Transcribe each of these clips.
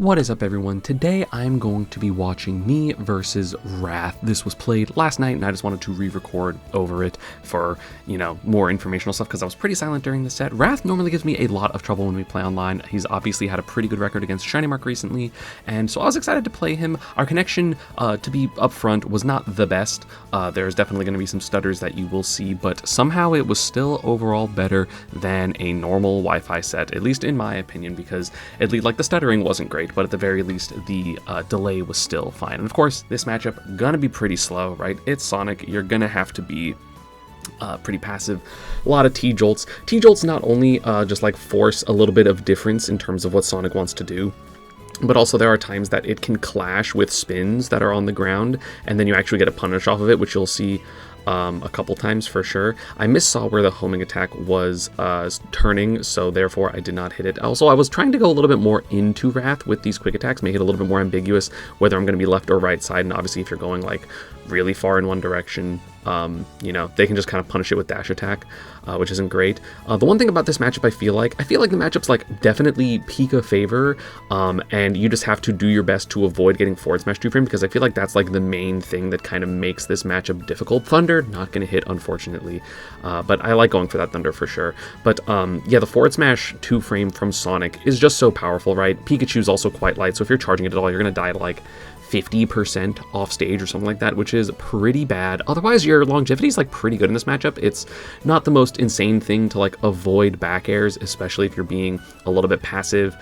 What is up, everyone? Today I'm going to be watching me versus Wrath. This was played last night and I just wanted to re-record over it for, more informational stuff because I was pretty silent during the set. Wrath normally gives me a lot of trouble when we play online. He's obviously had a pretty good record against Shiny Mark recently, and so I was excited to play him. Our connection, to be upfront, was not the best. There's definitely going to be some stutters that you will see, but somehow it was still overall better than a normal Wi-Fi set, at least in my opinion, because at least the stuttering wasn't great, but at the very least the delay was still fine. And of course this matchup gonna be pretty slow, right? It's Sonic. You're gonna have to be pretty passive. A lot of T-jolts. T-jolts not only just force a little bit of difference in terms of what Sonic wants to do, but also there are times that it can clash with spins that are on the ground, and then you actually get a punish off of it, which you'll see a couple times for sure. I missaw where the homing attack was turning, so therefore I did not hit it. Also, I was trying to go a little bit more into Wrath with these quick attacks, make it a little bit more ambiguous whether I'm going to be left or right side, and obviously if you're going really far in one direction, they can just kind of punish it with dash attack, which isn't great. The one thing about this matchup, I feel like the matchup's definitely Pika favor, and you just have to do your best to avoid getting forward smash 2-frame, because I feel like that's the main thing that kind of makes this matchup difficult. Thunder, not going to hit, unfortunately, but I like going for that Thunder for sure. But yeah, the forward smash 2-frame from Sonic is just so powerful, right? Pikachu's also quite light, so if you're charging it at all, you're going to die to 50% off stage or something like that, which is pretty bad. Otherwise, your longevity is pretty good in this matchup. It's not the most insane thing to avoid back airs, especially if you're being a little bit passive.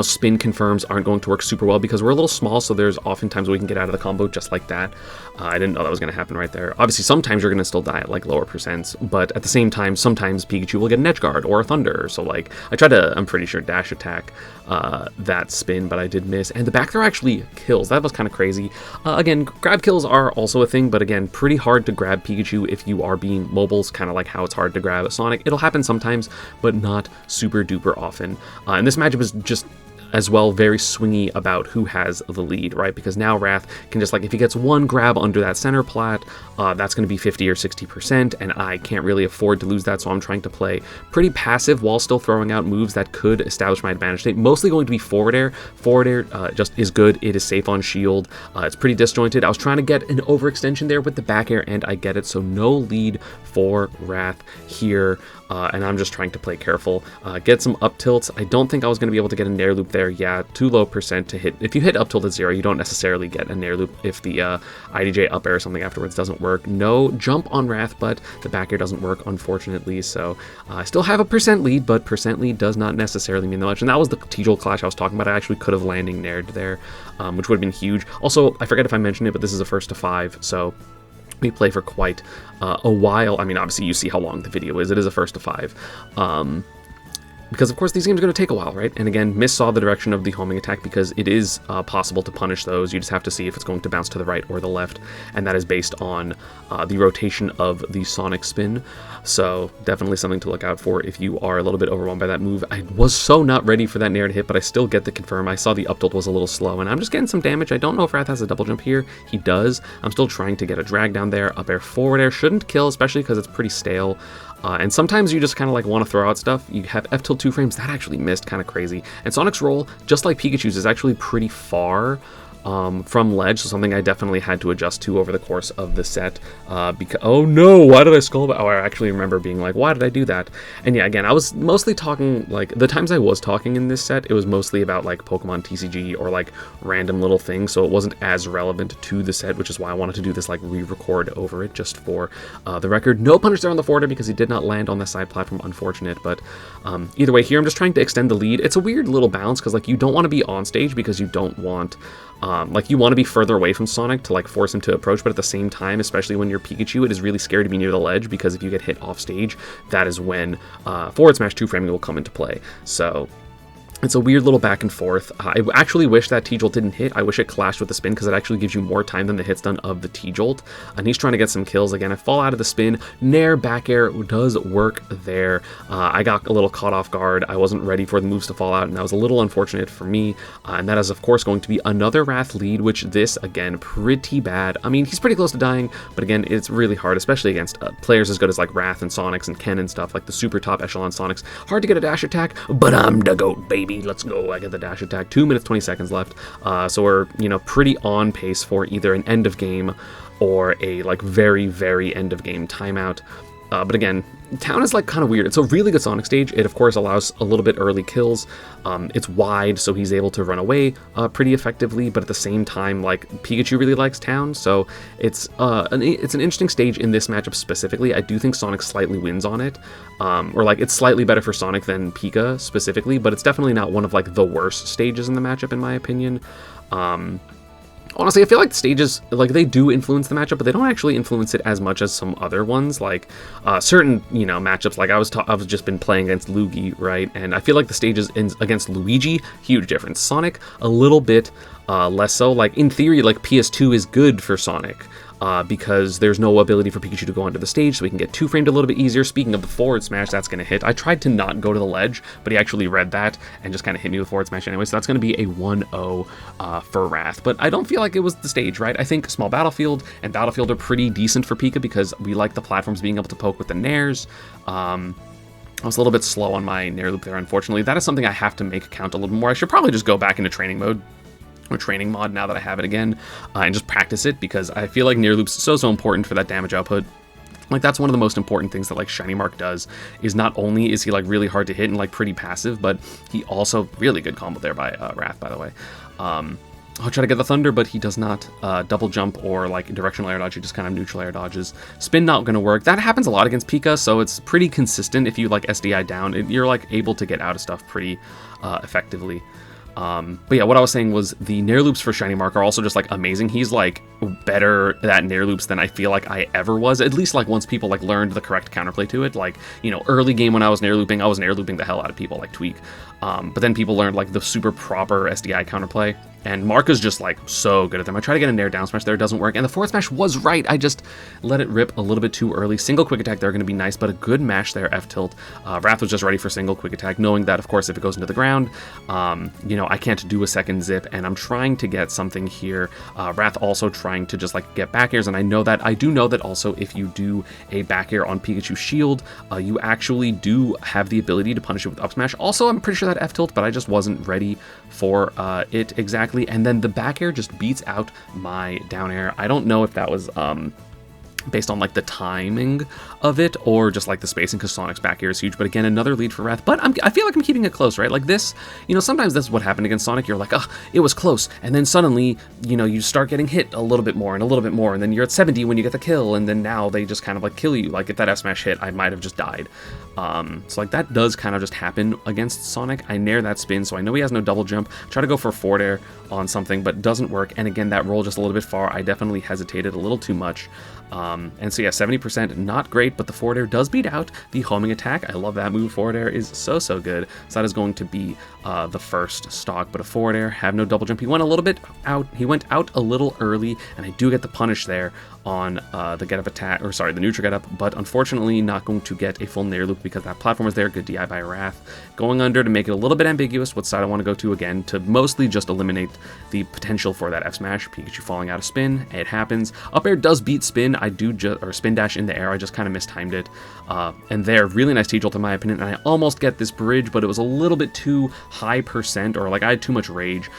Spin confirms aren't going to work super well because we're a little small, so there's oftentimes we can get out of the combo just like that. I didn't know that was going to happen right there. Obviously, sometimes you're going to still die at lower percents, but at the same time, sometimes Pikachu will get an edge guard or a Thunder. So I tried to, I'm pretty sure, dash attack that spin, but I did miss. And the back throw actually kills. That was kind of crazy. Again, grab kills are also a thing, but again, pretty hard to grab Pikachu if you are being mobiles, kind of like how it's hard to grab Sonic. It'll happen sometimes, but not super duper often. And this matchup is just as well very swingy about who has the lead, right? Because now Wrath can just if he gets one grab under that center plat, that's going to be 50 or 60%, and I can't really afford to lose that, so I'm trying to play pretty passive while still throwing out moves that could establish my advantage state. Mostly going to be forward air. Forward air just is good. It is safe on shield. It's pretty disjointed. I was trying to get an overextension there with the back air, and I get it, so no lead for Wrath here. And I'm just trying to play careful, get some up tilts. I don't think I was going to be able to get a nair loop there. Yeah, too low percent to hit. If you hit up tilt at 0, you don't necessarily get a nair loop if the IDJ up air or something afterwards doesn't work. No jump on Wrath, but the back air doesn't work, unfortunately. So I still have a percent lead, but percent lead does not necessarily mean that much. And that was the T-Jolt clash I was talking about. I actually could have landing naired there, which would have been huge. Also, I forget if I mentioned it, but this is a first to 5, so we play for quite a while. I mean, obviously you see how long the video is. It is a first to 5. Because, of course, these games are going to take a while, right? And again, missaw the direction of the homing attack because it is possible to punish those. You just have to see if it's going to bounce to the right or the left, and that is based on the rotation of the Sonic spin. So definitely something to look out for if you are a little bit overwhelmed by that move. I was so not ready for that nair to hit, but I still get the confirm. I saw the up tilt was a little slow, and I'm just getting some damage. I don't know if Wrath has a double jump here. He does. I'm still trying to get a drag down there. Up air, forward air shouldn't kill, especially because it's pretty stale. And sometimes you just kind of want to throw out stuff. You have F tilt 2 frames. That actually missed, kind of crazy. And Sonic's roll, just like Pikachu's, is actually pretty far from ledge, so something I definitely had to adjust to over the course of the set. Because oh no, why did I skull? Oh, I actually remember being why did I do that? And yeah, again, I was mostly talking the times I was talking in this set, it was mostly about Pokemon TCG or random little things, so it wasn't as relevant to the set, which is why I wanted to do this re-record over it just for the record. No punish there on the forward air because he did not land on the side platform, unfortunate. But either way, here I'm just trying to extend the lead. It's a weird little balance because you don't want to be on stage because you don't want you want to be further away from Sonic to force him to approach, but at the same time, especially when you're Pikachu, it is really scary to be near the ledge because if you get hit off stage, that is when forward smash 2-framing will come into play. So it's a weird little back and forth. I actually wish that T-Jolt didn't hit. I wish it clashed with the spin because it actually gives you more time than the hit stun of the T-Jolt. And he's trying to get some kills. Again, I fall out of the spin. Nair back air does work there. I got a little caught off guard. I wasn't ready for the moves to fall out, and that was a little unfortunate for me. And that is, of course, going to be another Wrath lead, which this, again, pretty bad. I mean, he's pretty close to dying, but again, it's really hard, especially against players as good as Wrath and Sonics and Ken and stuff, the super top echelon Sonics. Hard to get a dash attack, but I'm the GOAT, baby. baby, let's go. I get the dash attack. 2 minutes, 20 seconds left. So we're, you know, pretty on pace for either an end of game or a, like, very, very end of game timeout. But again, Town is like kind of weird. It's a really good Sonic stage. It of course allows a little bit early kills. It's wide, so he's able to run away pretty effectively. But at the same time, like, Pikachu really likes Town, so it's an interesting stage in this matchup specifically. I do think Sonic slightly wins on it, or like it's slightly better for Sonic than Pika specifically. But it's definitely not one of like the worst stages in the matchup in my opinion. Honestly, I feel like the stages, like, they do influence the matchup, but they don't actually influence it as much as some other ones. Like, certain, you know, matchups, like I've just been playing against Luigi, right? And I feel like the stages against Luigi, huge difference. Sonic, a little bit less so. Like, in theory, like, PS2 is good for Sonic. Because there's no ability for Pikachu to go onto the stage, so we can get two-framed a little bit easier. Speaking of the forward smash, that's going to hit. I tried to not go to the ledge, but he actually read that and just kind of hit me with forward smash anyway, so that's going to be a 1-0 for Wrath. But I don't feel like it was the stage, right? I think Small Battlefield and Battlefield are pretty decent for Pika because we like the platforms being able to poke with the nairs. I was a little bit slow on my nair loop there, unfortunately. That is something I have to make count a little more. I should probably just go back into training mode, or training mod now that I have it again, and just practice it, because I feel like near loops so important for that damage output. Like, that's one of the most important things that, like, Shiny Mark does, is not only is he, like, really hard to hit and, like, pretty passive, but he also, really good combo there by Wrath, by the way. I'll try to get the Thunder, but he does not double jump or, like, directional air dodge. He just kind of neutral air dodges. Spin not going to work. That happens a lot against Pika, so it's pretty consistent. If you, like, SDI down, you're, like, able to get out of stuff pretty effectively. But yeah, what I was saying was the nair loops for Shiny Mark are also just, like, amazing. He's, like, better at nair loops than I feel like I ever was, at least, like, once people, like, learned the correct counterplay to it. Like, you know, early game when I was nair looping the hell out of people, like Tweak. But then people learned, like, the super proper SDI counterplay, and Mark is just, like, so good at them. I try to get a nair down smash there, it doesn't work, and the forward smash was right. I just let it rip a little bit too early. Single quick attack there going to be nice, but a good mash there, F tilt. Wrath was just ready for single quick attack, knowing that, of course, if it goes into the ground, you know, I can't do a second zip, and I'm trying to get something here. Wrath also trying to just, like, get back airs, and I do know that also if you do a back air on Pikachu's shield, you actually do have the ability to punish it with up smash. Also, I'm pretty sure that F tilt, but I just wasn't ready for it exactly. And then the back air just beats out my down air. I don't know if that was based on, like, the timing of it or just, like, the spacing, because Sonic's back air is huge. But again, another lead for Wrath, but I feel like I'm keeping it close, right? Like, this, you know, sometimes that's what happened against Sonic. You're like, oh, it was close, and then suddenly, you know, you start getting hit a little bit more, and then you're at 70 when you get the kill, and then now they just kind of, like, kill you. Like, if that F smash hit, I might have just died. So, like, that does kind of just happen against Sonic. I nair that spin, so I know he has no double jump. Try to go for a forward air on something, but doesn't work. And again, that roll just a little bit far. I definitely hesitated a little too much. And so yeah, 70%, not great, but the forward air does beat out the homing attack. I love that move. Forward air is so good. So that is going to be the first stock, but a forward air, have no double jump. He went a little bit out. He went out a little early, and I do get the punish there on the get up attack, or sorry, the neutral get up, but unfortunately not going to get a full nair loop because that platform was there. Good DI by Wrath. Going under to make it a little bit ambiguous what side I want to go to again, to mostly just eliminate the potential for that F smash. Pikachu falling out of spin. It happens. Up air does beat spin. I do just, or spin dash in the air. I just kind of mistimed it. And there, really nice T-jolt in my opinion, and I almost get this bridge, but it was a little bit too high percent, or like I had too much rage,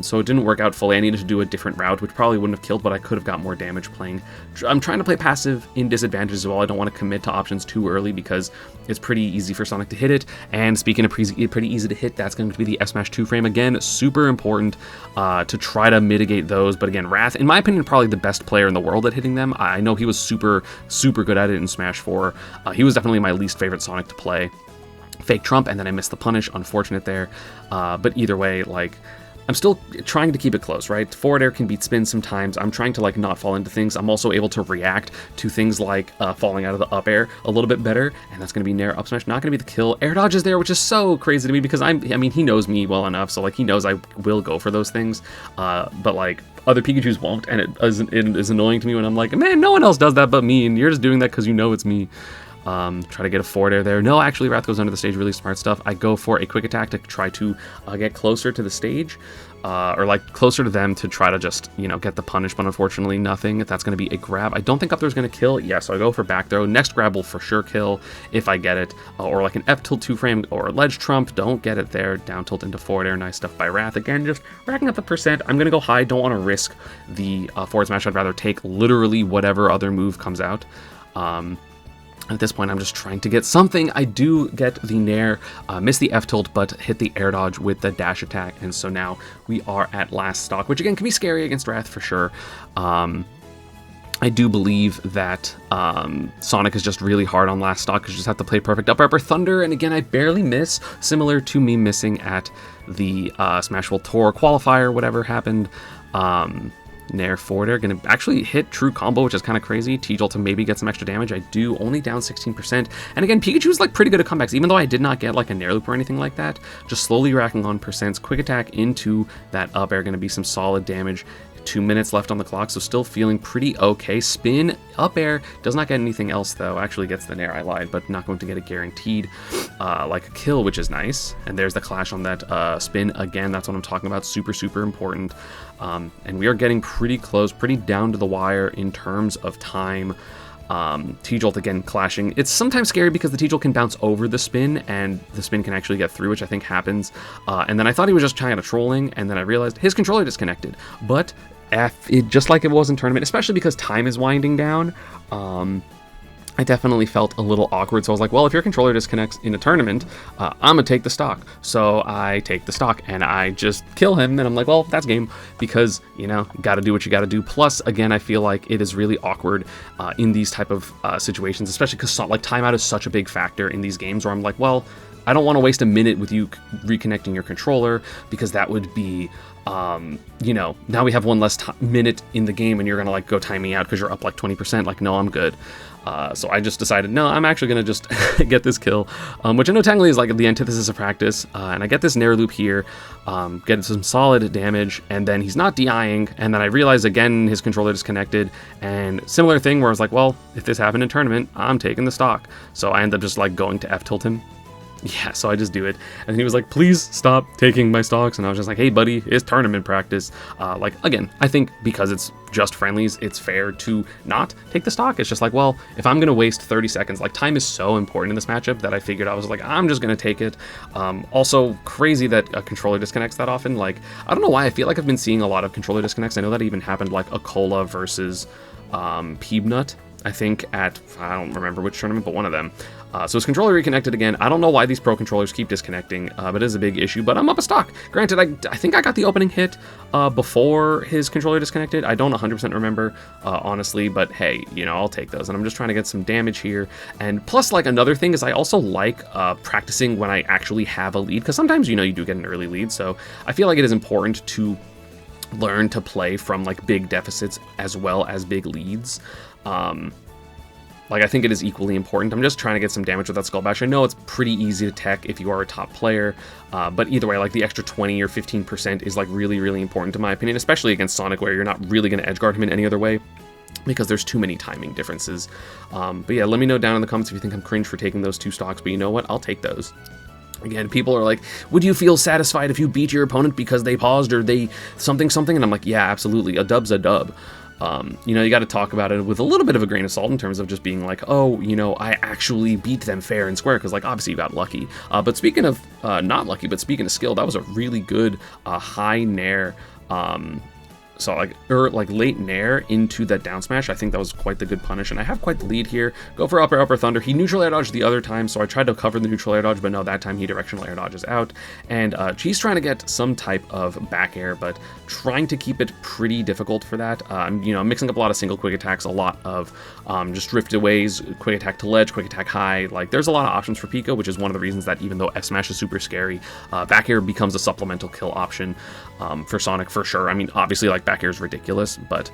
so it didn't work out fully. I needed to do a different route, which probably wouldn't have killed, but I could have got more damage playing. I'm trying to play passive in disadvantage as well. I don't want to commit to options too early because it's pretty easy for Sonic to hit it. And speaking of pretty easy to hit, that's going to be the F smash 2 frame again. Super important to try to mitigate those. But again, Wrath, in my opinion, probably the best player in the world at hitting them. I know he was super good at it in Smash 4. He was definitely my least favorite Sonic to play. Fake Trump, and then I missed the punish. Unfortunate there. But either way, like, I'm still trying to keep it close, right? Forward air can beat spin sometimes. I'm trying to, like, not fall into things. I'm also able to react to things like falling out of the up air a little bit better, and that's going to be nair up smash. Not going to be the kill. Air dodge is there, which is so crazy to me because I mean, he knows me well enough, so, like, he knows I will go for those things. But, like, other Pikachus won't, and it is annoying to me when I'm like, man, no one else does that but me, and you're just doing that because you know it's me. Try to get a forward air there. No, actually, Wrath goes under the stage. Really smart stuff. I go for a quick attack to try to get closer to the stage. Or like closer to them to try to just, you know, get the punish, but unfortunately nothing. That's going to be a grab. I don't think up there's going to kill. Yeah, so I go for back throw. Next grab will for sure kill if I get it. Or like an F tilt 2-frame or a ledge trump. Don't get it there. Down tilt into forward air. Nice stuff by Wrath. Again, just racking up the percent. I'm going to go high. Don't want to risk the forward smash. I'd rather take literally whatever other move comes out. At this point, I'm just trying to get something. I do get the Nair, miss the F tilt, but hit the air dodge with the dash attack. And so now we are at last stock, which again can be scary against Wrath for sure. I do believe that Sonic is just really hard on last stock because you just have to play perfect up upper thunder. And again, I barely miss, similar to me missing at the Smashville Tour qualifier, whatever happened. Nair forward air, gonna actually hit true combo, which is kind of crazy. T-Jolt to maybe get some extra damage. I do, only down 16%. And again, Pikachu's like pretty good at comebacks, even though I did not get like a Nair loop or anything like that. Just slowly racking on percents. Quick attack into that up air, gonna be some solid damage. 2 minutes left on the clock, so still feeling pretty okay. Spin, up air, does not get anything else though. Actually gets the Nair, I lied, but not going to get it guaranteed. Like a kill, which is nice. And there's the clash on that spin again. That's what I'm talking about. Super, super important. And we are getting pretty close, pretty down to the wire in terms of time. T-Jolt again clashing. It's sometimes scary because the T-Jolt can bounce over the spin and the spin can actually get through, which I think happens. And then I thought he was just trying to trolling, and then I realized his controller disconnected. But just like it was in tournament, especially because time is winding down, I definitely felt a little awkward. So I was like, well, if your controller disconnects in a tournament, I'm gonna take the stock. So I take the stock and I just kill him. And I'm like, well, that's game, because, you know, gotta do what you gotta do. Plus, again, I feel like it is really awkward in these type of situations, especially because like timeout is such a big factor in these games where I'm like, well, I don't want to waste a minute with you reconnecting your controller, because that would be, you know, now we have one less minute in the game and you're gonna like go time me out because you're up like 20%. Like, no, I'm good. So I just decided, no, I'm actually gonna just get this kill, which I know technically is like the antithesis of practice. And I get this Nair loop here, get some solid damage, and then he's not DIing. And then I realize again his controller disconnected, and similar thing where I was like, well, if this happened in tournament, I'm taking the stock. So I end up just like going to F tilt him. Yeah, so I just do it. And he was like, please stop taking my stocks. And I was just like, hey, buddy, it's tournament practice. Like, again, I think because it's just friendlies, it's fair to not take the stock. It's just like, well, if I'm going to waste 30 seconds, like time is so important in this matchup that I figured I was like, I'm just going to take it. Also, crazy that a controller disconnects that often. Like, I don't know why I feel like I've been seeing a lot of controller disconnects. I know that even happened like Acola versus Peebnut, I think, at, I don't remember which tournament, but one of them. So his controller reconnected again. I don't know why these pro controllers keep disconnecting, but it is a big issue. But I'm up a stock. Granted, I think I got the opening hit before his controller disconnected. I don't 100% remember, honestly, but hey, you know, I'll take those. And I'm just trying to get some damage here. And plus, like, another thing is I also like practicing when I actually have a lead, because sometimes, you know, you do get an early lead. So I feel like it is important to learn to play from like big deficits as well as big leads. Like, I think it is equally important. I'm just trying to get some damage with that Skull Bash. I know it's pretty easy to tech if you are a top player, but either way, like, the extra 20 or 15% is, like, really, really important in my opinion, especially against Sonic, where you're not really going to edgeguard him in any other way, because there's too many timing differences. But yeah, let me know down in the comments if you think I'm cringe for taking those two stocks, but you know what? I'll take those. Again, people are like, would you feel satisfied if you beat your opponent because they paused or they something? And I'm like, yeah, absolutely. A dub's a dub. You know, you got to talk about it with a little bit of a grain of salt in terms of just being like, oh, you know, I actually beat them fair and square, because, like, obviously you got lucky. But speaking of not lucky, but speaking of skill, that was a really good high Nair. So like late Nair into that down smash. I think that was quite the good punish, and I have quite the lead here. Go for upper thunder. He neutral air dodged the other time, so I tried to cover the neutral air dodge, but no, that time he directional air dodges out. And he's trying to get some type of back air, but trying to keep it pretty difficult for that. You know, mixing up a lot of single quick attacks, a lot of just drifted ways, quick attack to ledge, quick attack high. Like, there's a lot of options for Pico, which is one of the reasons that even though F smash is super scary, back air becomes a supplemental kill option for Sonic for sure. I mean, obviously, like, back air is ridiculous, but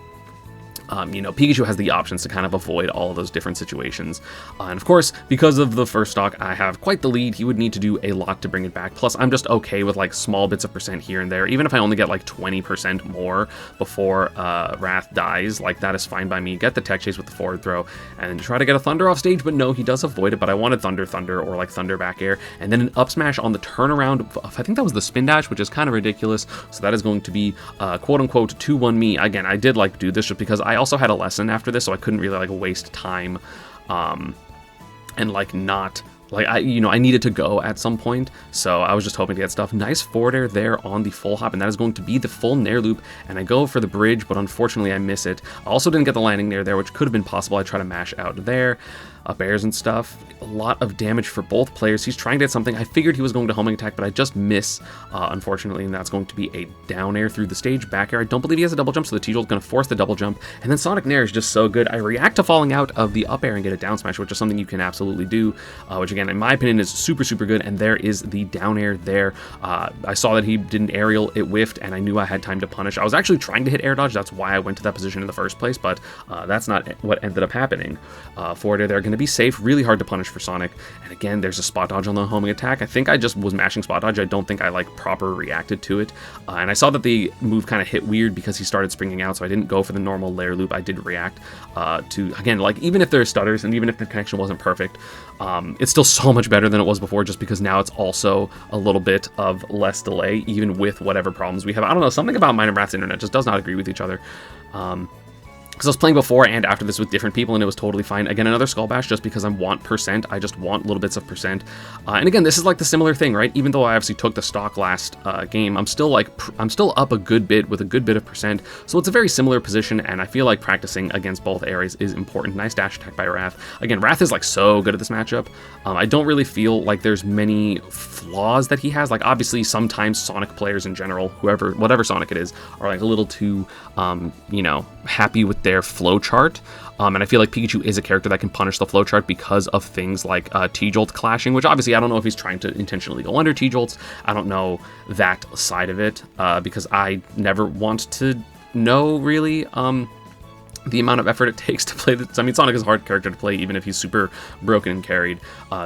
Pikachu has the options to kind of avoid all of those different situations. And of course, because of the first stock, I have quite the lead. He would need to do a lot to bring it back. Plus, I'm just okay with like small bits of percent here and there. Even if I only get like 20% more before Wrath dies, like that is fine by me. Get the tech chase with the forward throw and try to get a Thunder off stage, but no, he does avoid it. But I wanted Thunder, or like Thunder back air, and then an up smash on the turnaround. I think that was the spin dash, which is kind of ridiculous. So that is going to be quote unquote 2-1 me. Again, I did like do this just because I also had a lesson after this, so I couldn't really like waste time and like not like I needed to go at some point, so I was just hoping to get stuff. Nice forward air there on the full hop, and that is going to be the full nair loop, and I go for the bridge, but unfortunately I miss it. I also didn't get the landing nair there, which could have been possible. I try to mash out there, up airs and stuff. A lot of damage for both players. He's trying to hit something. I figured he was going to homing attack, but I just miss, unfortunately, and that's going to be a down air through the stage, back air. I don't believe he has a double jump, so the T-Jolt is going to force the double jump, and then Sonic Nair is just so good. I react to falling out of the up air and get a down smash, which is something you can absolutely do, which again, in my opinion, is super, super good, and there is the down air there. I saw that he did an aerial, it whiffed, and I knew I had time to punish. I was actually trying to hit air dodge, that's why I went to that position in the first place, but that's not what ended up happening. Forward air there, going to be safe, really hard to punish for Sonic, and again, there's a spot dodge on the homing attack. I think I just was mashing spot dodge. I don't think I like proper reacted to it, and I saw that the move kind of hit weird because he started springing out, so I didn't go for the normal layer loop. I did react to, again, like even if there's stutters and even if the connection wasn't perfect, it's still so much better than it was before, just because now it's also a little bit of less delay, even with whatever problems we have. I don't know, something about mine and Wrath's internet just does not agree with each other. Because I was playing before and after this with different people, and it was totally fine. Again, another Skull Bash, just because I want percent. I just want little bits of percent. And again, this is like the similar thing, right? Even though I obviously took the stock last game, I'm still up a good bit with a good bit of percent. So it's a very similar position, and I feel like practicing against both areas is important. Nice dash attack by Wrath. Again, Wrath is like so good at this matchup. I don't really feel like there's many flaws that he has. Like obviously, sometimes Sonic players in general, whatever Sonic it is, are like a little too, happy with their flowchart, and I feel like Pikachu is a character that can punish the flowchart because of things like T-Jolt clashing, which obviously I don't know if he's trying to intentionally go under T-Jolts. I don't know that side of it, because I never want to know really the amount of effort it takes to play this. I mean, Sonic is a hard character to play, even if he's super broken and carried.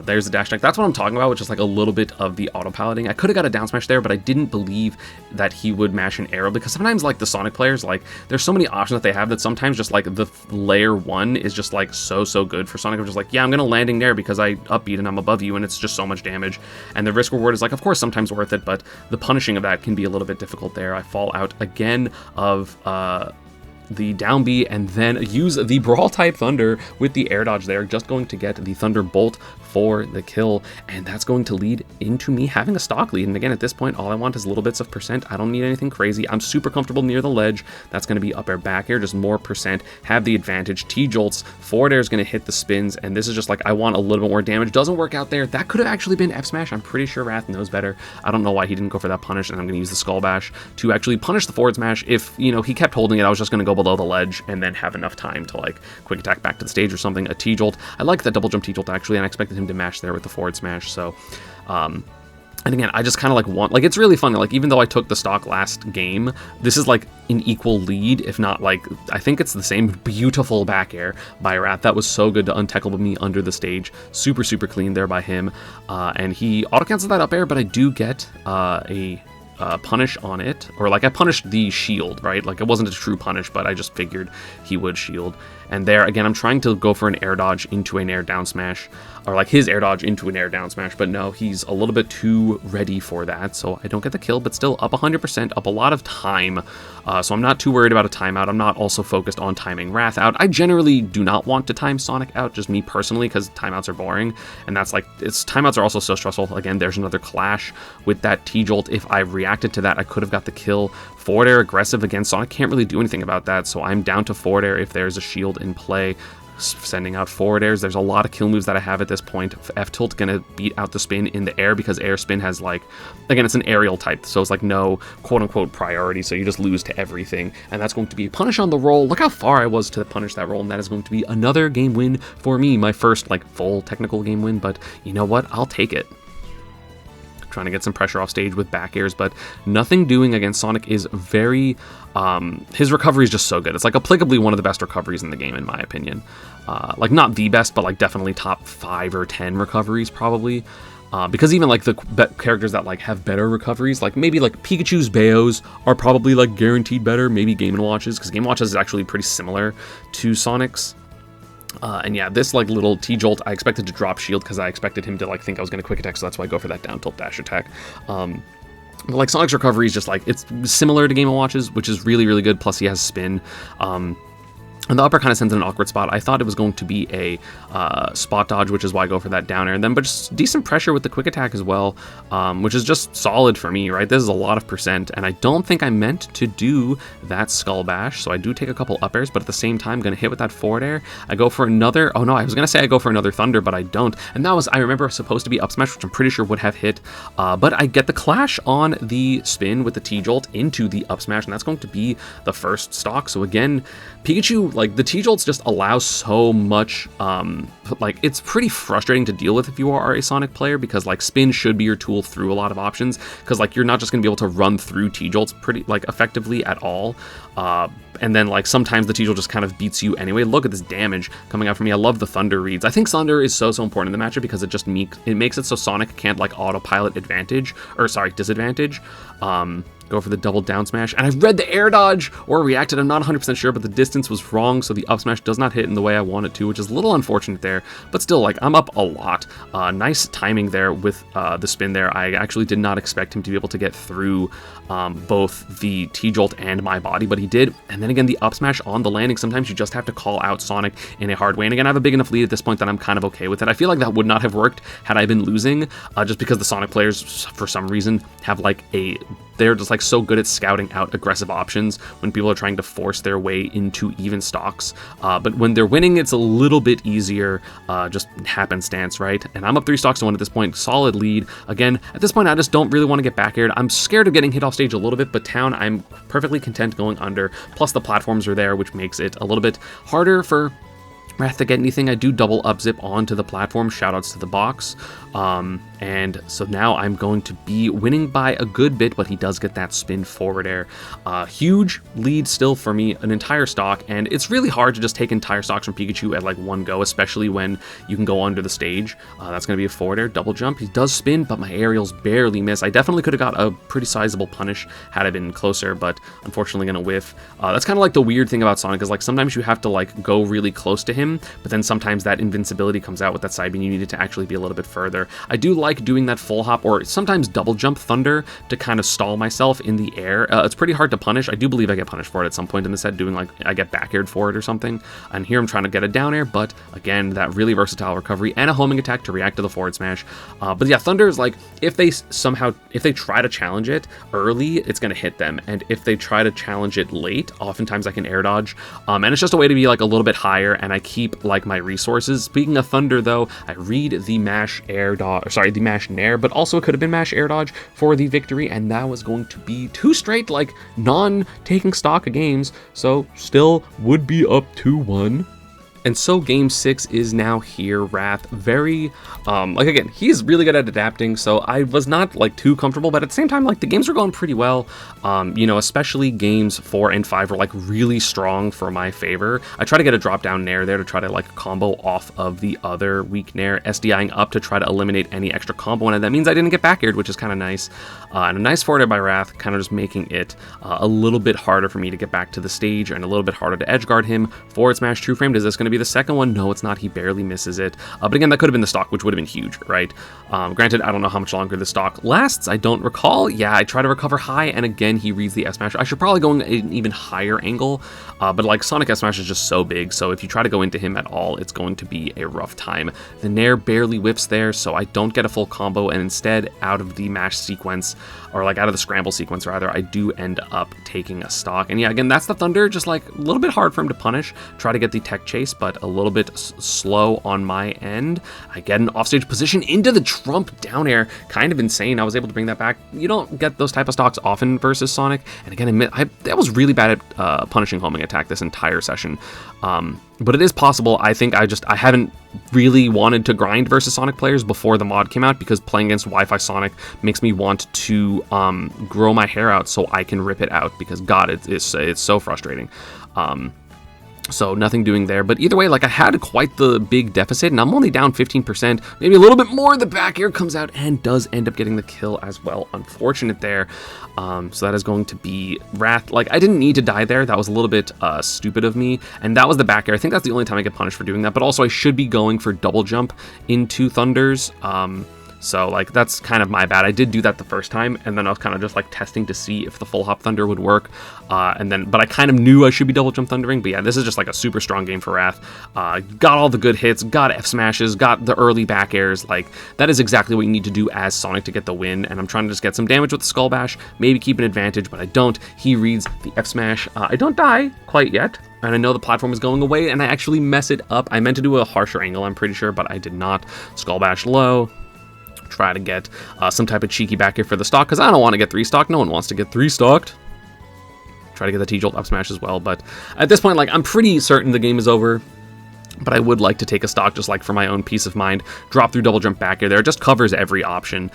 There's the dash attack. That's what I'm talking about, which is like a little bit of the auto-piloting. I could have got a down smash there, but I didn't believe that he would mash an arrow, because sometimes, like, the Sonic players, like, there's so many options that they have that sometimes just, like, the layer 1 is just, like, so good for Sonic. I'm just like, yeah, I'm gonna landing there because I upbeat and I'm above you, and it's just so much damage. And the risk-reward is, like, of course, sometimes worth it, but the punishing of that can be a little bit difficult there. I fall out again of, the down B, and then use the Brawl type Thunder with the air dodge there, just going to get the Thunderbolt for the kill, and that's going to lead into me having a stock lead. And again, at this point, all I want is little bits of percent. I don't need anything crazy. I'm super comfortable near the ledge. That's going to be up air, back air, just more percent, have the advantage. T-Jolts, forward air is going to hit the spins, and this is just like, I want a little bit more damage. Doesn't work out there. That could have actually been F smash. I'm pretty sure Wrath knows better. I don't know why he didn't go for that punish, and I'm going to use the Skull Bash to actually punish the forward smash. If, he kept holding it, I was just going to go below the ledge and then have enough time to like quick attack back to the stage or something. A T-Jolt. I like that double jump T-Jolt actually, and I expected him to mash there with the forward smash. So, and again, I just kind of like want, like, it's really funny. Like, even though I took the stock last game, this is like an equal lead, if not like, I think it's the same. Beautiful back air by Wrath. That was so good to untackle me under the stage. Super, super clean there by him. And he auto cancels that up air, but I do get a punish on it, or like I punished the shield, right? Like it wasn't a true punish, but I just figured he would shield. And there again, I'm trying to go for an air dodge into an air down smash, or like his air dodge into an air down smash, but no, he's a little bit too ready for that, so I don't get the kill, but still up 100%, up a lot of time, so I'm not too worried about a timeout. I'm not also focused on timing Wrath out. I generally do not want to time Sonic out, just me personally, because timeouts are boring, and that's like, timeouts are also so stressful. Again, there's another clash with that T-Jolt. If I reacted to that, I could have got the kill. Forward air aggressive again, Sonic can't really do anything about that, so I'm down to forward air if there's a shield in play. Sending out forward airs. There's a lot of kill moves that I have at this point. F-tilt gonna beat out the spin in the air, because air spin has like, again, it's an aerial type, so it's like no quote-unquote priority, so you just lose to everything, and that's going to be a punish on the roll. Look how far I was to punish that roll, and that is going to be another game win for me, my first like full technical game win, but you know what, I'll take it. trying to get some pressure off stage with back airs, but nothing doing against Sonic is very, his recovery is just so good. It's like applicably one of the best recoveries in the game, in my opinion. Like not the best, but like definitely top 5 or 10 recoveries probably. Because even like the characters that like have better recoveries, like maybe like Pikachu's Baeos are probably like guaranteed better, maybe Game & Watch's, because Game & Watch's is actually pretty similar to Sonic's. And yeah, this like little T-Jolt, I expected to drop shield because I expected him to like think I was going to quick attack, so that's why I go for that down tilt dash attack. But like Sonic's recovery is just like, it's similar to Game & Watch's, which is really, really good, plus he has spin. And the upper kind of sends in an awkward spot. I thought it was going to be a spot dodge, which is why I go for that down air. And then, but just decent pressure with the quick attack as well, which is just solid for me, right? This is a lot of percent, and I don't think I meant to do that skull bash, so I do take a couple up airs, but at the same time, going to hit with that forward air. I go for another, oh no, I was going to say I go for another thunder, but I don't. And that was, I remember, supposed to be up smash, which I'm pretty sure would have hit, but I get the clash on the spin with the T-Jolt into the up smash, and that's going to be the first stock. So again, Pikachu, like the T-Jolts just allow so much, like it's pretty frustrating to deal with if you are a Sonic player, because like spin should be your tool through a lot of options, because like you're not just going to be able to run through T-Jolts pretty like effectively at all. And then like sometimes the T-Jolt just kind of beats you anyway. Look at this damage coming out from me. I love the Thunder reads. I think Thunder is so important in the matchup because it makes it so Sonic can't like autopilot disadvantage. Go for the double down smash, and I've read the air dodge or reacted, I'm not 100% sure, but the distance was wrong, so the up smash does not hit in the way I want it to, which is a little unfortunate there, but still, like, I'm up a lot. Nice timing there with the spin there. I actually did not expect him to be able to get through both the T-Jolt and my body, but he did. And then again, the up smash on the landing, sometimes you just have to call out Sonic in a hard way, and again, I have a big enough lead at this point that I'm kind of okay with it. I feel like that would not have worked had I been losing, just because the Sonic players, for some reason, have like they're just like so good at scouting out aggressive options when people are trying to force their way into even stocks. But when they're winning, it's a little bit easier, just happenstance, right? And I'm up 3 stocks to 1 at this point, solid lead. Again, at this point, I just don't really want to get back aired. I'm scared of getting hit off stage a little bit, but town, I'm perfectly content going under. Plus the platforms are there, which makes it a little bit harder for Wrath to get anything. I do double up zip onto the platform, shoutouts to the box. And so now I'm going to be winning by a good bit, but he does get that spin forward air. Huge lead still for me, an entire stock, and it's really hard to just take entire stocks from Pikachu at like one go, especially when you can go under the stage. That's going to be a forward air, double jump. He does spin, but my aerials barely miss. I definitely could have got a pretty sizable punish had I been closer, but unfortunately going to whiff. That's kind of like the weird thing about Sonic, is like sometimes you have to like go really close to him, but then sometimes that invincibility comes out with that side beam. You need it to actually be a little bit further. I do like doing that full hop or sometimes double jump thunder to kind of stall myself in the air. It's pretty hard to punish. I do believe I get punished for it at some point in the set, doing like I get back aired for it or something. And here I'm trying to get a down air, but again, that really versatile recovery and a homing attack to react to the forward smash. But yeah, thunder is like, if they try to challenge it early, it's going to hit them. And if they try to challenge it late, oftentimes I can air dodge. And it's just a way to be like a little bit higher, and I keep like my resources. Speaking of thunder though, I read the mash air dodge, the mash nair, but also it could have been mash air dodge for the victory, and that was going to be 2 straight like non-taking stock of games, so still would be up 2-1. And so game 6 is now here. Wrath, very, like again, he's really good at adapting, so I was not like too comfortable, but at the same time, like the games were going pretty well. You know, especially games 4 and 5 were like really strong for my favor. I try to get a drop down nair there to try to like combo off of the other weak nair, SDIing up to try to eliminate any extra combo, and that means I didn't get back aired, which is kind of nice. And a nice forward air by Wrath, kind of just making it a little bit harder for me to get back to the stage and a little bit harder to edge guard him. Forward smash true frame, is this going to be the second one? No, it's not. He barely misses it. But again, that could have been the stock, which would have been huge, right? Granted, I don't know how much longer the stock lasts. I don't recall. Yeah, I try to recover high, and again, he reads the S smash. I should probably go in an even higher angle, but like Sonic S smash is just so big, so if you try to go into him at all, it's going to be a rough time. The nair barely whiffs there, so I don't get a full combo, and instead, out of the mash sequence, or like out of the scramble sequence rather, I do end up taking a stock. And yeah, again, that's the thunder, just like a little bit hard for him to punish. Try to get the tech chase, but but a little bit slow on my end. I get an offstage position into the Trump down air. Kind of insane. I was able to bring that back. You don't get those type of stocks often versus Sonic. And again, that was really bad at punishing homing attack this entire session. But it is possible. I think I haven't really wanted to grind versus Sonic players before the mod came out, because playing against Wi-Fi Sonic makes me want to grow my hair out so I can rip it out, because God, it's so frustrating. So nothing doing there, but either way, like, I had quite the big deficit, and I'm only down 15%, maybe a little bit more. The back air comes out and does end up getting the kill as well. Unfortunate there. So that is going to be Wrath. Like, I didn't need to die there. That was a little bit stupid of me, and that was the back air. I think that's the only time I get punished for doing that, but also I should be going for double jump into Thunders. So, like, that's kind of my bad. I did do that the first time, and then I was kind of just, like, testing to see if the full hop Thunder would work. But I kind of knew I should be double jump Thundering. But yeah, this is just, like, a super strong game for Wrath. Got all the good hits, got F smashes, got the early back airs. Like, that is exactly what you need to do as Sonic to get the win. And I'm trying to just get some damage with the Skull Bash, maybe keep an advantage, but I don't. He reads the F smash. I don't die quite yet. And I know the platform is going away, and I actually mess it up. I meant to do a harsher angle, I'm pretty sure, but I did not. Skull Bash low. Try to get some type of cheeky back air for the stock, because I don't want to get 3-stocked. No one wants to get 3-stocked. Try to get the T-Jolt up smash as well, but at this point, like, I'm pretty certain the game is over. But I would like to take a stock just, like, for my own peace of mind. Drop through double jump back air there. It just covers every option.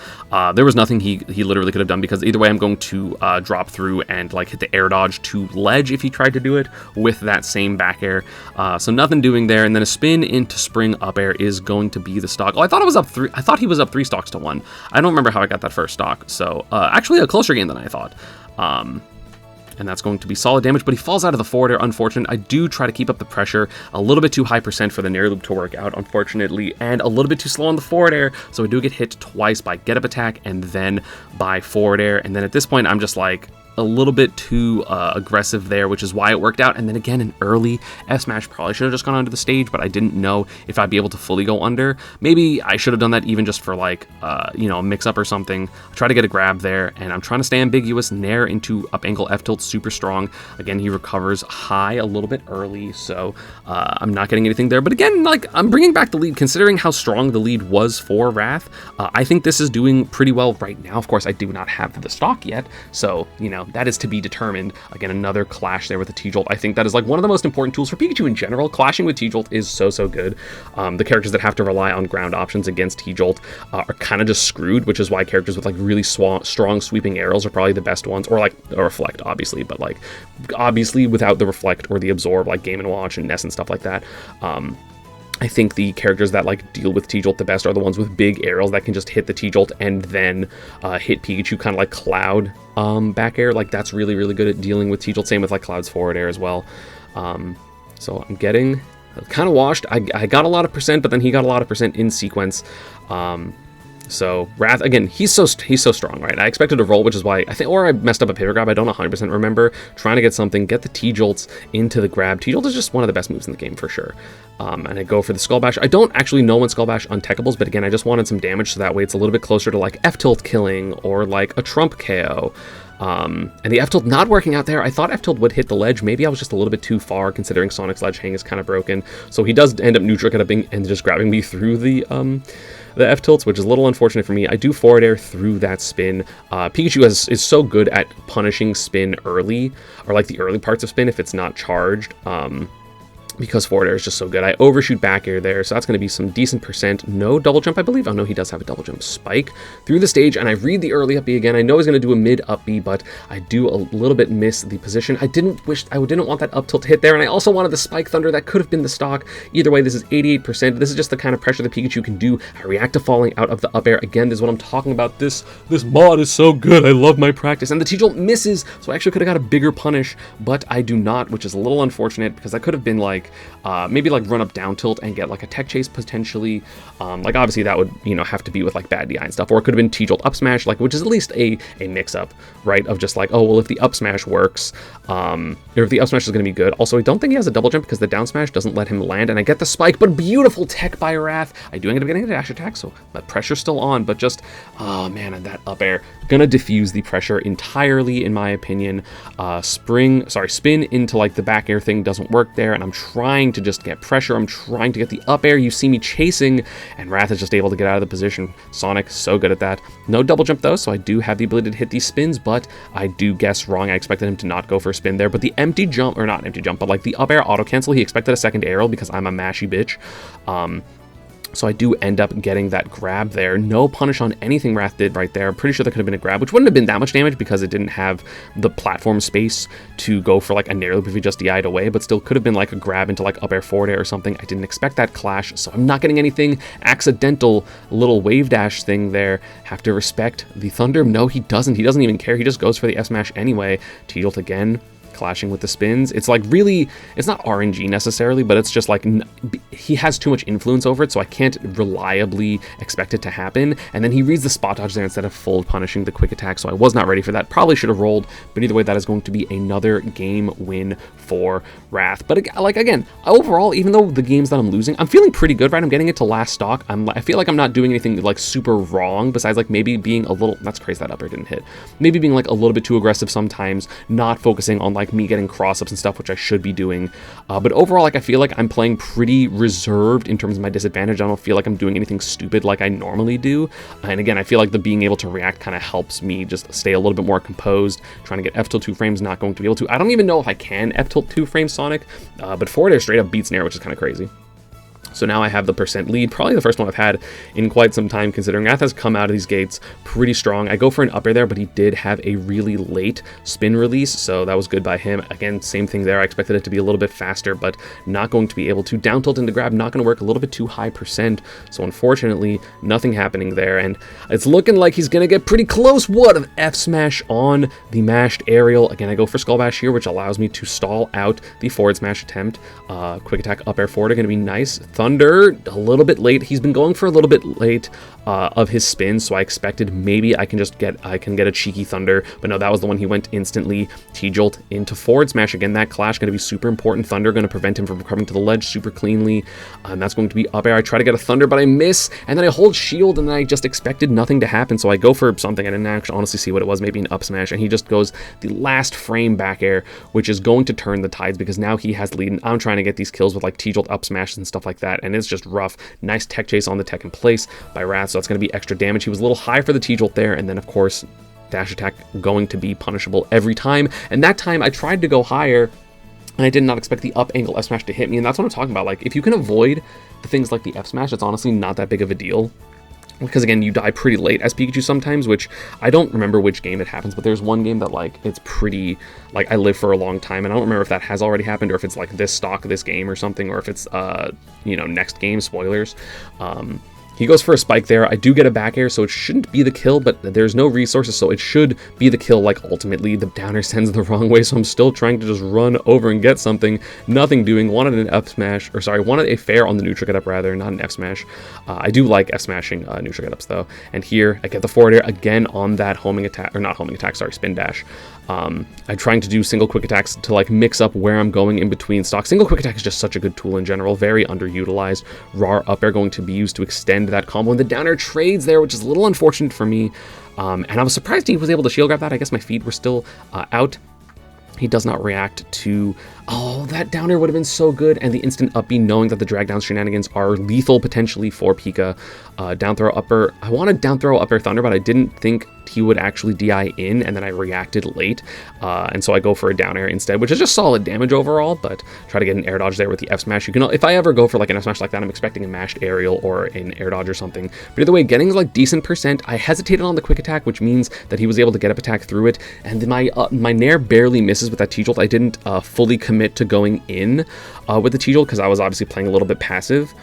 There was nothing he literally could have done, because either way I'm going to drop through and, like, hit the air dodge to ledge if he tried to do it with that same back air. So nothing doing there. And then a spin into spring up air is going to be the stock. Oh, I thought it was up 3. I thought he was up 3 stocks to 1. I don't remember how I got that first stock. So actually a closer game than I thought. And that's going to be solid damage, but he falls out of the forward air, unfortunate. I do try to keep up the pressure, a little bit too high percent for the Nair Loop to work out, unfortunately, and a little bit too slow on the forward air, so I do get hit twice by get up attack and then by forward air, and then at this point, I'm just like, a little bit too aggressive there, which is why it worked out. And then again, an early F smash. Probably should have just gone onto the stage, but I didn't know if I'd be able to fully go under. Maybe I should have done that even just for, like, you know, a mix up or something. Try to get a grab there, and I'm trying to stay ambiguous. Nair into up angle F tilt, super strong. Again, he recovers high a little bit early, so I'm not getting anything there. But again, like, I'm bringing back the lead, considering how strong the lead was for Wrath. I think this is doing pretty well right now. Of course, I do not have the stock yet, so, you know, that is to be determined. Again, another clash there with the T-Jolt. I think that is, like, one of the most important tools for Pikachu in general. Clashing with T-Jolt is so good. The characters that have to rely on ground options against T-Jolt are kind of just screwed, which is why characters with, like, really strong sweeping arrows are probably the best ones, or, like, a Reflect, obviously, but, like, obviously without the Reflect or the Absorb, like Game & Watch and Ness and stuff like that. I think the characters that, like, deal with T-Jolt the best are the ones with big arrows that can just hit the T-Jolt and then hit Pikachu, kind of like Cloud back air. Like, that's really good at dealing with T-Jolt. Same with, like, Cloud's forward air as well. So I'm getting kind of washed. I got a lot of percent, but then he got a lot of percent in sequence. So Wrath, again, he's so strong, right? I expected to roll, which is why I think, or I messed up a pivot grab. I don't 100% remember. Trying to get something, get the T-Jolts into the grab. T-Jolt is just one of the best moves in the game for sure. And I go for the Skull Bash. I don't actually know when Skull Bash untechables, but again, I just wanted some damage, so that way it's a little bit closer to, like, F-tilt killing or, like, a Trump KO. And the F-tilt not working out there. I thought F-tilt would hit the ledge. Maybe I was just a little bit too far, considering Sonic's ledge hang is kind of broken. So he does end up neutral cutting and just grabbing me through the F-tilts, which is a little unfortunate for me. I do forward air through that spin. Pikachu is so good at punishing spin early, or, like, the early parts of spin if it's not charged. Because forward air is just so good. I overshoot back air there, so that's going to be some decent percent. No double jump, I believe. Oh, no, he does have a double jump spike through the stage, and I read the early up B again. I know he's going to do a mid up B, but I do a little bit miss the position. I didn't want that up tilt to hit there, and I also wanted the Spike Thunder. That could have been the stock. Either way, this is 88%. This is just the kind of pressure that Pikachu can do. I react to falling out of the up air. Again, this is what I'm talking about. This mod is so good. I love my practice. And the T-Jolt misses, so I actually could have got a bigger punish, but I do not, which is a little unfortunate, because I could have been, like, maybe, like, run up down tilt and get, like, a tech chase potentially. Like, obviously that would, you know, have to be with, like, bad DI and stuff, or it could have been T-Jolt up smash, like, which is at least a mix up, right, of just like, oh, well, if the up smash works, or if the up smash is going to be good. Also, I don't think he has a double jump because the down smash doesn't let him land, and I get the spike, but beautiful tech by Wrath. I do end up getting a dash attack, so the pressure's still on, but just, oh man, and that up air gonna diffuse the pressure entirely, in my opinion. Spin into, like, the back air thing doesn't work there, and I'm trying to just get pressure. I'm trying to get the up air. You see me chasing, and Wrath is just able to get out of the position. Sonic, so good at that. No double jump though, so I do have the ability to hit these spins, but I do guess wrong. I expected him to not go for a spin there, but the empty jump, or not empty jump, but like the up air auto cancel, he expected a second aerial because I'm a mashy bitch. So I do end up getting that grab there. No punish on anything Wrath did right there. I'm pretty sure that could have been a grab, which wouldn't have been that much damage because it didn't have the platform space to go for like a nair loop if he just DI'd away, but still could have been like a grab into like up air forward air or something. I didn't expect that clash, so I'm not getting anything. Accidental little wave dash thing there. Have to respect the Thunder. No, he doesn't. He doesn't even care. He just goes for the F smash anyway. T-Jolt again, clashing with the spins. It's like really, it's not RNG necessarily, but it's just like he has too much influence over it, so I can't reliably expect it to happen. And then he reads the spot dodge there instead of full punishing the quick attack, so I was not ready for that. Probably should have rolled, but either way, that is going to be another game win for Wrath. But like again, overall, even though the games that I'm losing, I'm feeling pretty good, right? I'm getting it to last stock. I feel like I'm not doing anything like super wrong, besides like maybe being a little, that's crazy that up air didn't hit. Maybe being like a little bit too aggressive sometimes, not focusing on like me getting cross-ups and stuff, which I should be doing. But overall, like I feel like I'm playing pretty reserved in terms of my disadvantage. I don't feel like I'm doing anything stupid like I normally do. And again, I feel like the being able to react kind of helps me just stay a little bit more composed. Trying to get F tilt 2 frames, not going to be able to. I don't even know if I can F tilt 2 frame Sonic, but forward air straight up beats Nair, which is kind of crazy. So now I have the percent lead, probably the first one I've had in quite some time, considering Wrath has come out of these gates pretty strong. I go for an up air there, but he did have a really late spin release, so that was good by him. Again, same thing there. I expected it to be a little bit faster, but not going to be able to. Down tilt into grab, not going to work, a little bit too high percent, so unfortunately, nothing happening there, and it's looking like he's going to get pretty close. What an F smash on the mashed aerial. Again, I go for Skull Bash here, which allows me to stall out the forward smash attempt. Quick attack up air forward are going to be nice. Thunder, a little bit late. He's been going for a little bit late of his spin, so I expected maybe I can get a cheeky Thunder, but no, that was the one he went instantly. T-Jolt into forward smash. Again, that clash going to be super important. Thunder going to prevent him from coming to the ledge super cleanly, and that's going to be up air. I try to get a Thunder, but I miss, and then I hold shield, and then I just expected nothing to happen, so I go for something. I didn't actually honestly see what it was, maybe an up smash, and he just goes the last frame back air, which is going to turn the tides because now he has the lead, and I'm trying to get these kills with like T-Jolt up smashes and stuff like that, and it's just rough. Nice tech chase on the tech in place by Wrath, so that's going to be extra damage. He was a little high for the T-Jolt there, and then of course dash attack going to be punishable every time, and that time I tried to go higher and I did not expect the up angle F smash to hit me, and that's what I'm talking about. Like, if you can avoid the things like the F smash, it's honestly not that big of a deal, because again, you die pretty late as Pikachu sometimes, which I don't remember which game it happens, but there's one game that like it's pretty, like I live for a long time, and I don't remember if that has already happened or if it's like this stock, this game or something, or if it's you know, next game, spoilers. He goes for a spike there. I do get a back air, so it shouldn't be the kill, but there's no resources, so it should be the kill. Like, ultimately, the downer sends the wrong way, so I'm still trying to just run over and get something. Nothing doing. Wanted an F smash, or sorry, wanted a fair on the neutral get up, rather, not an F smash. I do like F smashing neutral get ups, though. And here, I get the forward air again on that homing attack, or not homing attack, sorry, spin dash. I'm trying to do single quick attacks to like mix up where I'm going in between stocks. Single quick attack is just such a good tool in general, very underutilized. Raw up air going to be used to extend that combo, and the down air trades there, which is a little unfortunate for me. And I was surprised he was able to shield grab that. I guess my feet were still out. He does not react to, oh, that down air would have been so good, and the instant up B, knowing that the drag down shenanigans are lethal potentially for Pika. Down throw upper, I wanted down throw up air Thunder, but I didn't think he would actually DI in, and then I reacted late, and so I go for a down air instead, which is just solid damage overall, but try to get an air dodge there with the F smash. You can, if I ever go for like an F smash like that, I'm expecting a mashed aerial or an air dodge or something, but either way, getting like decent percent. I hesitated on the quick attack, which means that he was able to get up attack through it, and then my nair barely misses with that T-Jolt. I didn't fully commit to going in with the T-Jolt because I was obviously playing a little bit passive.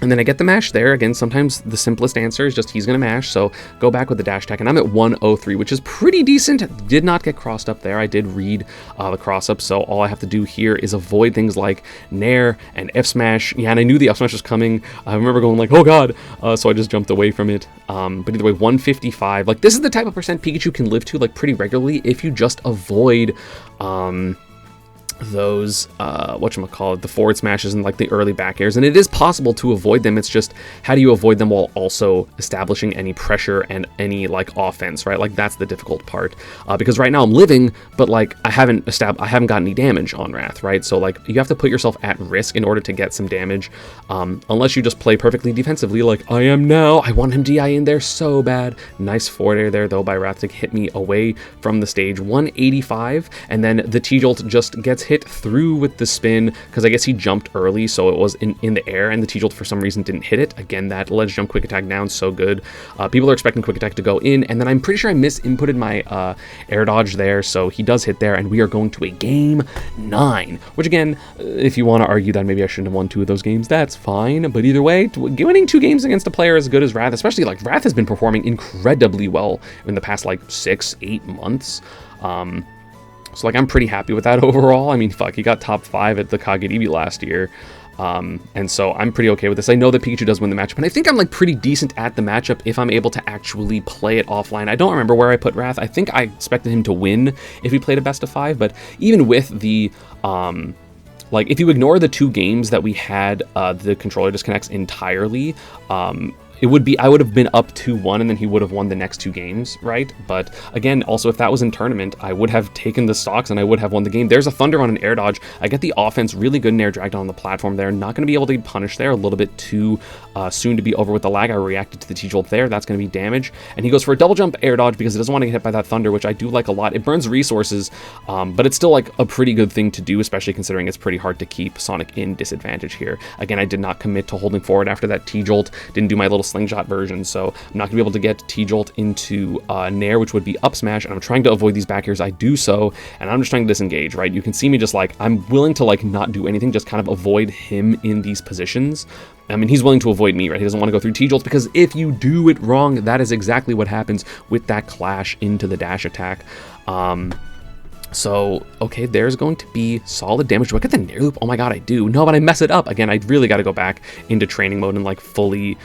And then I get the mash there. Again, sometimes the simplest answer is just he's going to mash, so go back with the dash attack, and I'm at 103, which is pretty decent. Did not get crossed up there. I did read the cross up, so all I have to do here is avoid things like nair and F smash. Yeah, and I knew the F smash was coming. I remember going like, oh god, so I just jumped away from it. But either way, 155. Like, this is the type of percent Pikachu can live to like pretty regularly if you just avoid those whatchamacallit, the forward smashes and like the early back airs, and it is possible to avoid them. It's just, how do you avoid them while also establishing any pressure and any like offense, right? Like that's the difficult part, because right now I'm living, but like I haven't gotten any damage on Wrath, right? So like you have to put yourself at risk in order to get some damage, unless you just play perfectly defensively like I am now. I want him DI in there so bad. Nice forward air there though by Wrath to hit me away from the stage. 185, and then the T-Jolt just gets hit through with the spin, because I guess he jumped early, so it was in the air, and the T-Jolt for some reason didn't hit it. Again, that ledge jump quick attack down, so good. People are expecting quick attack to go in, and then I'm pretty sure I misinputted my air dodge there, so he does hit there, and we are going to a game 9, which again, if you want to argue that maybe I shouldn't have won 2 of those games, that's fine, but either way, winning 2 games against a player as good as Wrath, especially like Wrath has been performing incredibly well in the past like 6-8 months. So like I'm pretty happy with that overall. I mean, fuck, he got top 5 at the Kagedibi last year. And so I'm pretty okay with this. I know that Pikachu does win the matchup, and I think I'm like pretty decent at the matchup if I'm able to actually play it offline. I don't remember where I put Wrath. I think I expected him to win if he played a best of 5, but even with the like if you ignore the 2 games that we had the controller disconnects entirely, I would have been up 2-1, and then he would have won the next 2 games, right? But again, also if that was in tournament, I would have taken the stocks and I would have won the game. There's a Thunder on an air dodge. I get the offense really good in air drag down on the platform there. Not going to be able to get punished there. A little bit too soon to be over with the lag. I reacted to the T-Jolt there. That's going to be damage. And he goes for a double jump air dodge because he doesn't want to get hit by that Thunder, which I do like a lot. It burns resources, but it's still like a pretty good thing to do, especially considering it's pretty hard to keep Sonic in disadvantage here. Again, I did not commit to holding forward after that T-Jolt. Didn't do my little slingshot version, so I'm not gonna be able to get T-Jolt into Nair, which would be up smash, and I'm trying to avoid these back airs. I do so, and I'm just trying to disengage, right? You can see me just like, I'm willing to like not do anything, just kind of avoid him in these positions. I mean, he's willing to avoid me, right? He doesn't want to go through T-Jolts, because if you do it wrong, that is exactly what happens with that clash into the dash attack. So, okay, there's going to be solid damage. Do I get the Nair Loop? Oh my god, I do. No, but I mess it up. Again, I really got to go back into training mode and like fully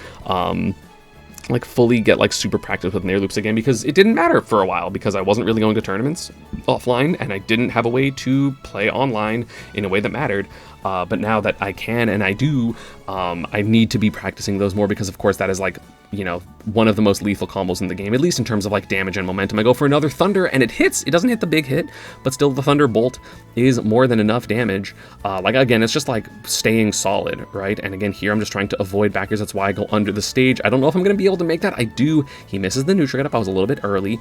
get like super practice with Nair Loops again, because it didn't matter for a while because I wasn't really going to tournaments offline and I didn't have a way to play online in a way that mattered. But now that I can and I do, I need to be practicing those more, because of course that is like, you know, one of the most lethal combos in the game, at least in terms of like damage and momentum. I go for another Thunder and it hits. It doesn't hit the big hit, but still the Thunderbolt is more than enough damage. Like again, it's just like staying solid, right? And again, here I'm just trying to avoid backers. That's why I go under the stage. I don't know if I'm going to be able to make that. I do. He misses the neutral get up. I was a little bit early.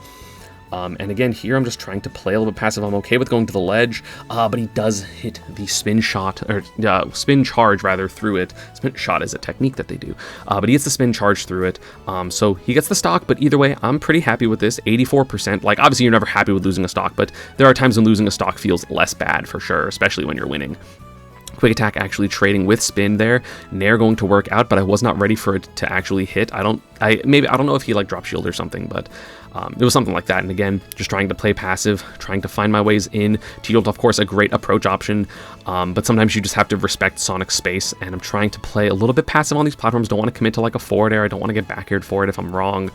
And again, here I'm just trying to play a little bit passive. I'm okay with going to the ledge, but he does hit the spin shot, or spin charge rather, through it. Spin shot is a technique that they do, but he hits the spin charge through it. So he gets the stock, but either way, I'm pretty happy with this. 84%. Like, obviously, you're never happy with losing a stock, but there are times when losing a stock feels less bad for sure, especially when you're winning. Quick attack actually trading with spin there. Nair going to work out, but I was not ready for it to actually hit. I don't know if he like drop shield or something, but it was something like that. And again, just trying to play passive, trying to find my ways in. T-Jolt, of course, a great approach option, but sometimes you just have to respect Sonic's space, and I'm trying to play a little bit passive on these platforms. Don't want to commit to like a forward air. I don't want to get back aired for it if I'm wrong.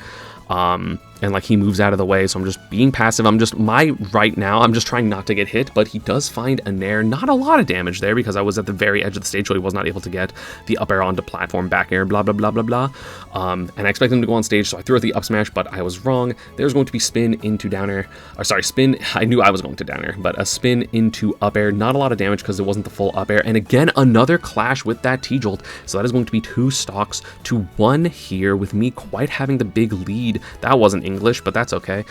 And like he moves out of the way, so I'm just being passive. I'm just trying not to get hit, but he does find a Nair. Not a lot of damage there because I was at the very edge of the stage, so he was not able to get the up air onto platform, back air, blah, blah, blah, blah, blah. And I expected him to go on stage, so I threw out the up smash, but I was wrong. There's going to be spin into down air, or sorry, spin, I knew I was going to down air, but a spin into up air. Not a lot of damage because it wasn't the full up air. And again, another clash with that T-Jolt. So that is going to be 2 stocks to 1 here, with me quite having the big lead. That wasn't English, but that's okay.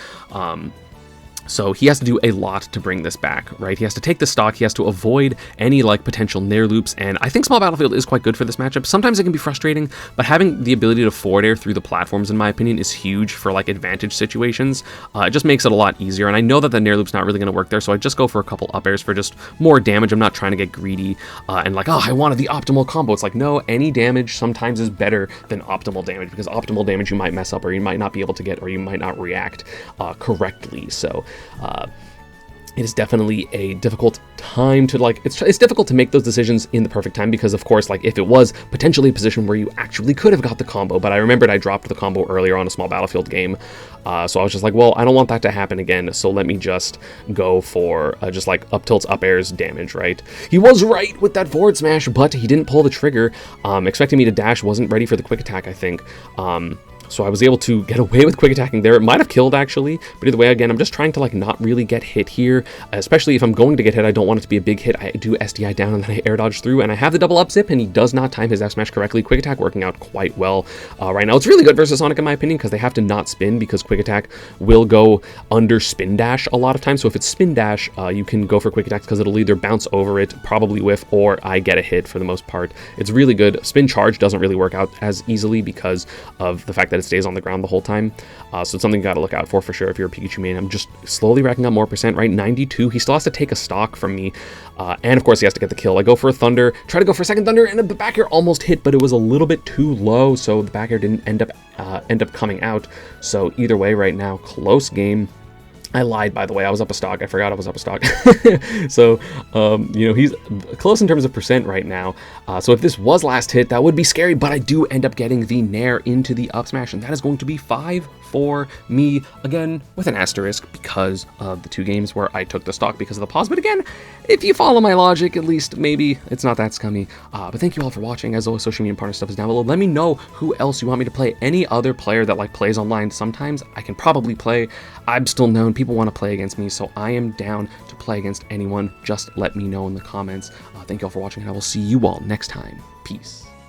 So he has to do a lot to bring this back, right? He has to take the stock, he has to avoid any like potential Nair loops, and I think Small Battlefield is quite good for this matchup. Sometimes it can be frustrating, but having the ability to forward air through the platforms, in my opinion, is huge for like advantage situations. It just makes it a lot easier, and I know that the Nair loop's not really going to work there, so I just go for a couple up airs for just more damage. I'm not trying to get greedy and like, oh, I wanted the optimal combo. It's like, no, any damage sometimes is better than optimal damage, because optimal damage you might mess up, or you might not be able to get, or you might not react correctly. So it is definitely a difficult time to like, it's difficult to make those decisions in the perfect time, because of course, like if it was potentially a position where you actually could have got the combo, but I remembered I dropped the combo earlier on a small battlefield game. So I was just like, well, I don't want that to happen again. So let me just go for just like up tilts, up airs damage, right? He was right with that forward smash, but he didn't pull the trigger. Expecting me to dash, wasn't ready for the quick attack, I think. So I was able to get away with quick attacking there. It might have killed actually, but either way, again, I'm just trying to like not really get hit here, especially if I'm going to get hit. I don't want it to be a big hit. I do SDI down and then I air dodge through, and I have the double up zip, and he does not time his F smash correctly. Quick attack working out quite well right now. It's really good versus Sonic in my opinion, because they have to not spin, because quick attack will go under spin dash a lot of times. So if it's spin dash, you can go for quick attacks because it'll either bounce over it, probably whiff, or I get a hit for the most part. It's really good. Spin charge doesn't really work out as easily because of the fact that it stays on the ground the whole time. So it's something you got to look out for sure if you're a Pikachu main. I'm just slowly racking up more percent, right? 92. He still has to take a stock from me. And of course, he has to get the kill. I go for a Thunder, try to go for a second Thunder, and the back air almost hit, but it was a little bit too low, so the back air didn't end up coming out. So either way, right now, close game. I lied, by the way. I was up a stock. I forgot I was up a stock. So, you know, he's close in terms of percent right now. So if this was last hit, that would be scary, but I do end up getting the Nair into the up smash, and that is going to be 5 for me, again, with an asterisk because of the 2 games where I took the stock because of the pause. But again, if you follow my logic, at least maybe it's not that scummy. But thank you all for watching. As always, social media partner stuff is down below. Let me know who else you want me to play. Any other player that like plays online sometimes I can probably play. I'm still known. People want to play against me, so I am down to play against anyone. Just let me know in the comments. Thank you all for watching, and I will see you all next time. Peace.